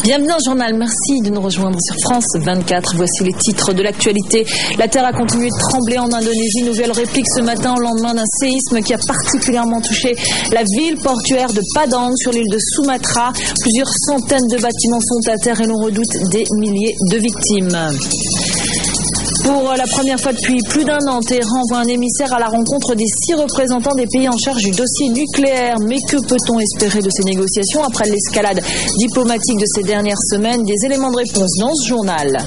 Bienvenue dans le journal, merci de nous rejoindre sur France 24. Voici les titres de l'actualité. La terre a continué de trembler en Indonésie. Nouvelle réplique ce matin au lendemain d'un séisme qui a particulièrement touché la ville portuaire de Padang sur l'île de Sumatra. Plusieurs centaines de bâtiments sont à terre et l'on redoute des milliers de victimes. Pour la première fois depuis plus d'un an, Téhéran envoie un émissaire à la rencontre des 6 représentants des pays en charge du dossier nucléaire. Mais que peut-on espérer de ces négociations après l'escalade diplomatique de ces dernières semaines? Des éléments de réponse dans ce journal.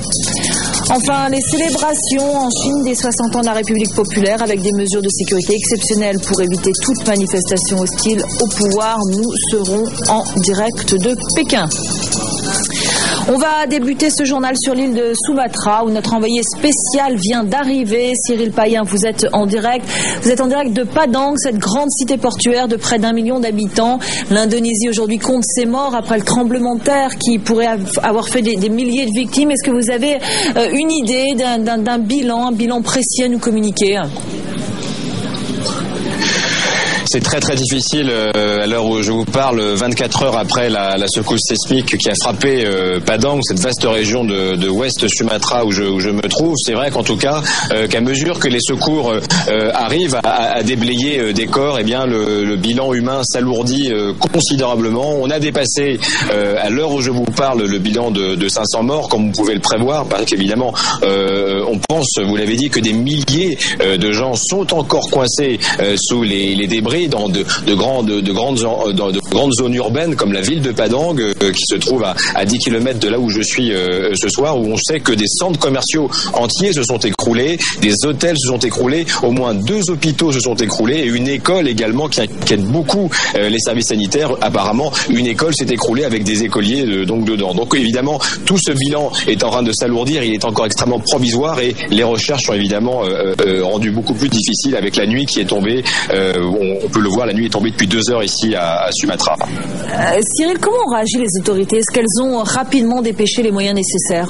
Enfin, les célébrations en Chine des 60 ans de la République populaire avec des mesures de sécurité exceptionnelles pour éviter toute manifestation hostile au pouvoir. Nous serons en direct de Pékin. On va débuter ce journal sur l'île de Sumatra où notre envoyé spécial vient d'arriver. Cyril Payen, vous êtes en direct. Vous êtes en direct de Padang, cette grande cité portuaire de près d'1 million d'habitants. L'Indonésie aujourd'hui compte ses morts après le tremblement de terre qui pourrait avoir fait des milliers de victimes. Est-ce que vous avez une idée d'un bilan, un bilan précis à nous communiquer ? C'est très très difficile à l'heure où je vous parle, 24 heures après la secousse sismique qui a frappé Padang, cette vaste région de Ouest Sumatra où je me trouve. C'est vrai qu'en tout cas, qu'à mesure que les secours arrivent à déblayer des corps, eh bien le bilan humain s'alourdit considérablement. On a dépassé à l'heure où je vous parle le bilan de 500 morts, comme vous pouvez le prévoir, parce qu'évidemment on pense, vous l'avez dit, que des milliers de gens sont encore coincés sous les débris dans de grandes zones urbaines comme la ville de Padang qui se trouve à 10 km de là où je suis ce soir, où on sait que des centres commerciaux entiers se sont écroulés, des hôtels se sont écroulés, au moins 2 hôpitaux se sont écroulés et une école également qui inquiète beaucoup les services sanitaires. Apparemment, une école s'est écroulée avec des écoliers dedans. Donc évidemment, tout ce bilan est en train de s'alourdir, il est encore extrêmement provisoire et les recherches sont évidemment rendues beaucoup plus difficiles avec la nuit qui est tombée. On peut le voir, la nuit est tombée depuis 2 heures ici à Sumatra. Cyril, comment ont réagi les autorités? Est-ce qu'elles ont rapidement dépêché les moyens nécessaires?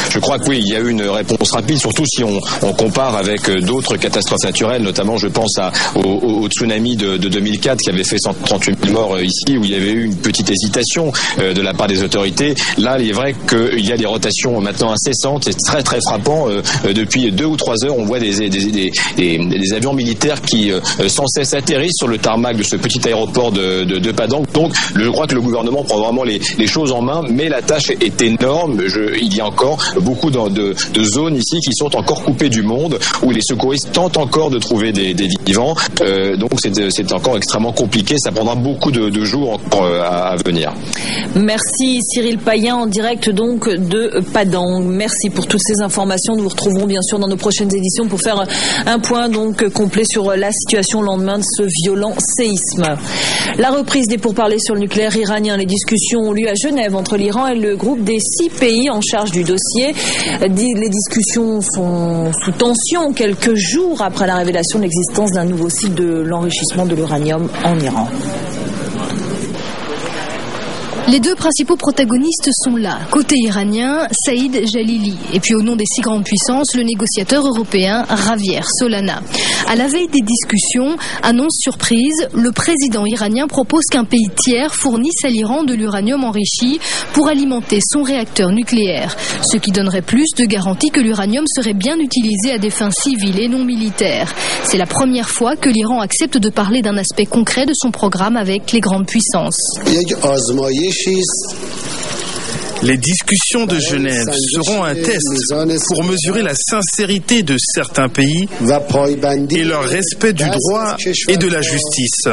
Je crois que oui, il y a eu une réponse rapide, surtout si on compare avec d'autres catastrophes naturelles, notamment je pense au tsunami de 2004 qui avait fait 138 000 morts ici, où il y avait eu une petite hésitation de la part des autorités. Là, il est vrai qu'il y a des rotations maintenant incessantes, c'est très très frappant. Depuis 2 ou 3 heures, on voit des avions militaires qui sans cesse atterrissent sur le tarmac de ce petit aéroport de Padang. Donc, je crois que le gouvernement prend vraiment les choses en main, mais la tâche est énorme. Il y a encore beaucoup de zones ici qui sont encore coupées du monde, où les secouristes tentent encore de trouver des vivants. Donc c'est encore extrêmement compliqué. Ça prendra beaucoup de jours encore à venir. Merci Cyril Payen en direct donc de Padang. Merci pour toutes ces informations. Nous vous retrouverons bien sûr dans nos prochaines éditions pour faire un point donc complet sur la situation au lendemain de ce violent séisme. La reprise des pourparlers sur le nucléaire iranien. Les discussions ont lieu à Genève entre l'Iran et le groupe des 6 pays en charge du dossier. Les discussions sont sous tension quelques jours après la révélation de l'existence d'un nouveau site de l'enrichissement de l'uranium en Iran. Les 2 principaux protagonistes sont là. Côté iranien, Saïd Jalili. Et puis au nom des 6 grandes puissances, le négociateur européen Javier Solana. À la veille des discussions, annonce surprise, le président iranien propose qu'un pays tiers fournisse à l'Iran de l'uranium enrichi pour alimenter son réacteur nucléaire. Ce qui donnerait plus de garanties que l'uranium serait bien utilisé à des fins civiles et non militaires. C'est la première fois que l'Iran accepte de parler d'un aspect concret de son programme avec les grandes puissances. Les discussions de Genève seront un test pour mesurer la sincérité de certains pays et leur respect du droit et de la justice.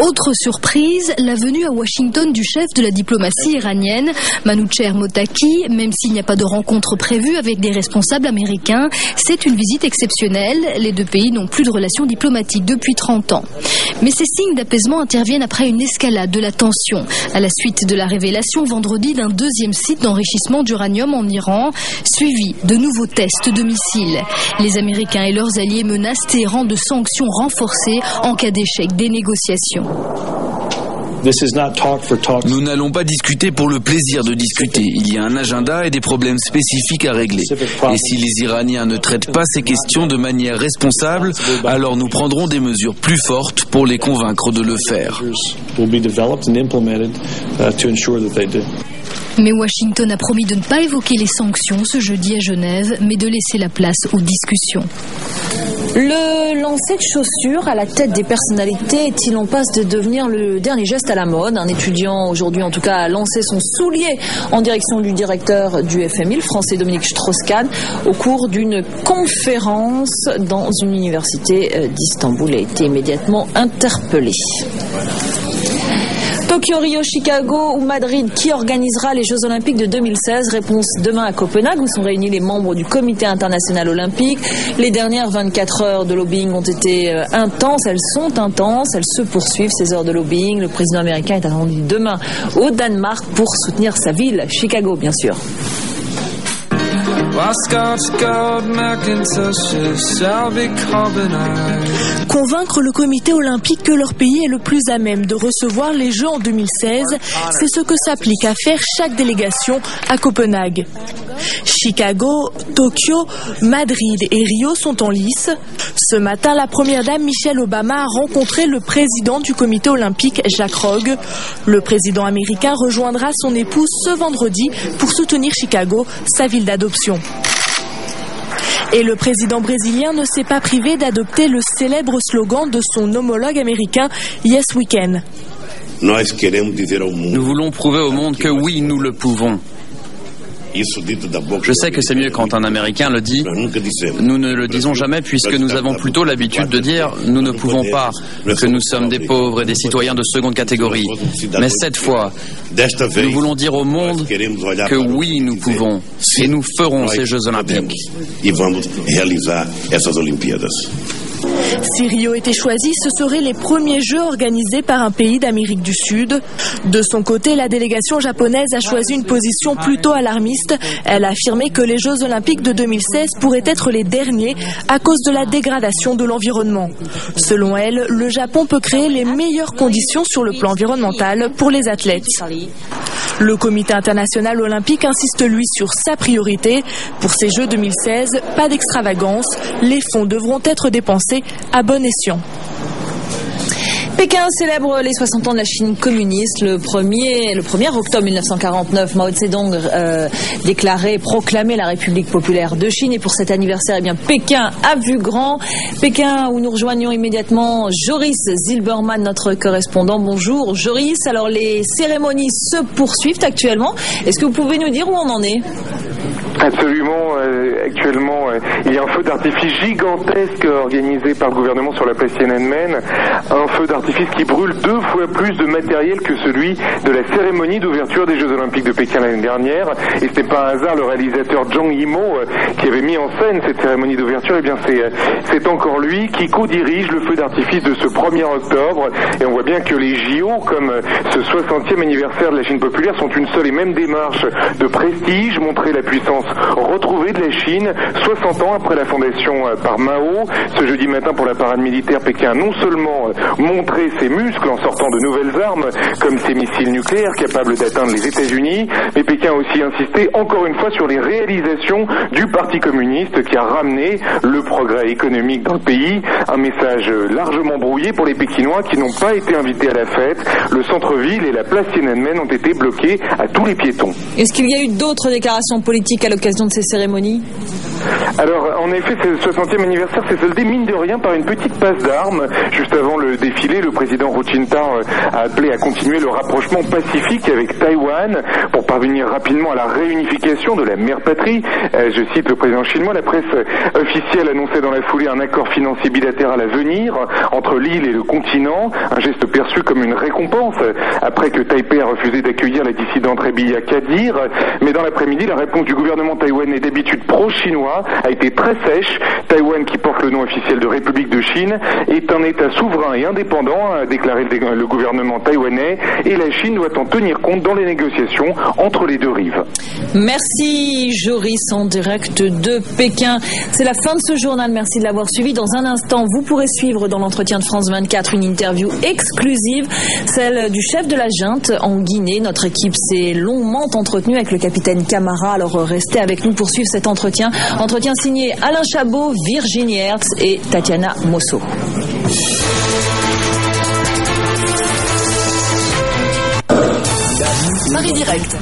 Autre surprise, la venue à Washington du chef de la diplomatie iranienne, Manoucher Mottaki. Même s'il n'y a pas de rencontre prévue avec des responsables américains, c'est une visite exceptionnelle. Les 2 pays n'ont plus de relations diplomatiques depuis 30 ans. Mais ces signes d'apaisement interviennent après une escalade de la tension, à la suite de la révélation vendredi d'un 2e site d'enrichissement d'uranium en Iran, suivi de nouveaux tests de missiles. Les Américains et leurs alliés menacent Téhéran de sanctions renforcées en cas d'échec des négociations. Nous n'allons pas discuter pour le plaisir de discuter. Il y a un agenda et des problèmes spécifiques à régler. Et si les Iraniens ne traitent pas ces questions de manière responsable, alors nous prendrons des mesures plus fortes pour les convaincre de le faire. Mais Washington a promis de ne pas évoquer les sanctions ce jeudi à Genève, mais de laisser la place aux discussions. Le lancer de chaussures à la tête des personnalités est-il en passe de devenir le dernier geste à la mode? Un étudiant aujourd'hui en tout cas a lancé son soulier en direction du directeur du FMI, le français Dominique Strauss-Kahn, au cours d'une conférence dans une université d'Istanbul. Il a été immédiatement interpellé. Tokyo, Rio, Chicago ou Madrid, qui organisera les Jeux Olympiques de 2016? Réponse demain à Copenhague, où sont réunis les membres du Comité international olympique. Les dernières 24 heures de lobbying ont été intenses, elles sont intenses, elles se poursuivent, ces heures de lobbying. Le président américain est attendu demain au Danemark pour soutenir sa ville, Chicago bien sûr. Convaincre le comité olympique que leur pays est le plus à même de recevoir les Jeux en 2016, c'est ce que s'applique à faire chaque délégation à Copenhague. Chicago, Tokyo, Madrid et Rio sont en lice. Ce matin, la première dame Michelle Obama a rencontré le président du comité olympique, Jacques Rogge. Le président américain rejoindra son épouse ce vendredi pour soutenir Chicago, sa ville d'adoption. Et le président brésilien ne s'est pas privé d'adopter le célèbre slogan de son homologue américain « Yes, we can ». Nous voulons prouver au monde que oui, nous le pouvons. Je sais que c'est mieux quand un Américain le dit. Nous ne le disons jamais puisque nous avons plutôt l'habitude de dire « nous ne pouvons pas », que nous sommes des pauvres et des citoyens de seconde catégorie. Mais cette fois, nous voulons dire au monde que oui, nous pouvons et nous ferons ces Jeux Olympiques. Si Rio était choisi, ce seraient les premiers Jeux organisés par un pays d'Amérique du Sud. De son côté, la délégation japonaise a choisi une position plutôt alarmiste. Elle a affirmé que les Jeux Olympiques de 2016 pourraient être les derniers à cause de la dégradation de l'environnement. Selon elle, le Japon peut créer les meilleures conditions sur le plan environnemental pour les athlètes. Le comité international olympique insiste lui sur sa priorité. Pour ces Jeux 2016, pas d'extravagance. Les fonds devront être dépensés à bon escient. Pékin célèbre les 60 ans de la Chine communiste. Le 1er octobre 1949, Mao Tse-tung proclamait la République populaire de Chine. Et pour cet anniversaire, eh bien, Pékin a vu grand. Pékin, où nous rejoignons immédiatement Joris Zilberman, notre correspondant. Bonjour Joris. Alors les cérémonies se poursuivent actuellement. Est-ce que vous pouvez nous dire où on en est ? Absolument. Actuellement, il y a un feu d'artifice gigantesque organisé par le gouvernement sur la place Tiananmen. Un feu d'artifice qui brûle 2 fois plus de matériel que celui de la cérémonie d'ouverture des Jeux Olympiques de Pékin l'année dernière. Et ce n'est pas un hasard, le réalisateur Zhang Yimou, qui avait mis en scène cette cérémonie d'ouverture, eh bien c'est encore lui qui co-dirige le feu d'artifice de ce 1er octobre. Et on voit bien que les JO, comme ce 60e anniversaire de la Chine populaire, sont une seule et même démarche de prestige, montrer la puissance retrouvée de la Chine 60 ans après la fondation par Mao. Ce jeudi matin, pour la parade militaire, Pékin a non seulement montré ses muscles en sortant de nouvelles armes comme ces missiles nucléaires capables d'atteindre les États-Unis, mais Pékin a aussi insisté encore une fois sur les réalisations du Parti communiste qui a ramené le progrès économique dans le pays. Un message largement brouillé pour les Pékinois qui n'ont pas été invités à la fête. Le centre-ville et la place Tiananmen ont été bloqués à tous les piétons. Est-ce qu'il y a eu d'autres déclarations politiques à l'occasion de ces cérémonies ? Alors, en effet, ce 60e anniversaire s'est soldé, mine de rien, par une petite passe d'armes. Juste avant le défilé, le président Hu Jintao a appelé à continuer le rapprochement pacifique avec Taïwan pour parvenir rapidement à la réunification de la mère patrie. Je cite le président chinois, la presse officielle annonçait dans la foulée un accord financier bilatéral à venir entre l'île et le continent, un geste perçu comme une récompense après que Taipei a refusé d'accueillir la dissidente Rebiya Kadir. Mais dans l'après-midi, la réponse du gouvernement taïwanais, d'habitude pro-chinois, chinois a été très sèche. Taïwan, qui porte le nom officiel de République de Chine, est un État souverain et indépendant, a déclaré le gouvernement taïwanais, et la Chine doit en tenir compte dans les négociations entre les deux rives. Merci Joris en direct de Pékin. C'est la fin de ce journal, merci de l'avoir suivi. Dans un instant, vous pourrez suivre dans l'entretien de France 24 une interview exclusive, celle du chef de la junte en Guinée. Notre équipe s'est longuement entretenue avec le capitaine Camara, alors restez avec nous pour suivre cet entretien. Entretien signé Alain Chabot, Virginie Hertz et Tatiana Mosso. Paris Direct.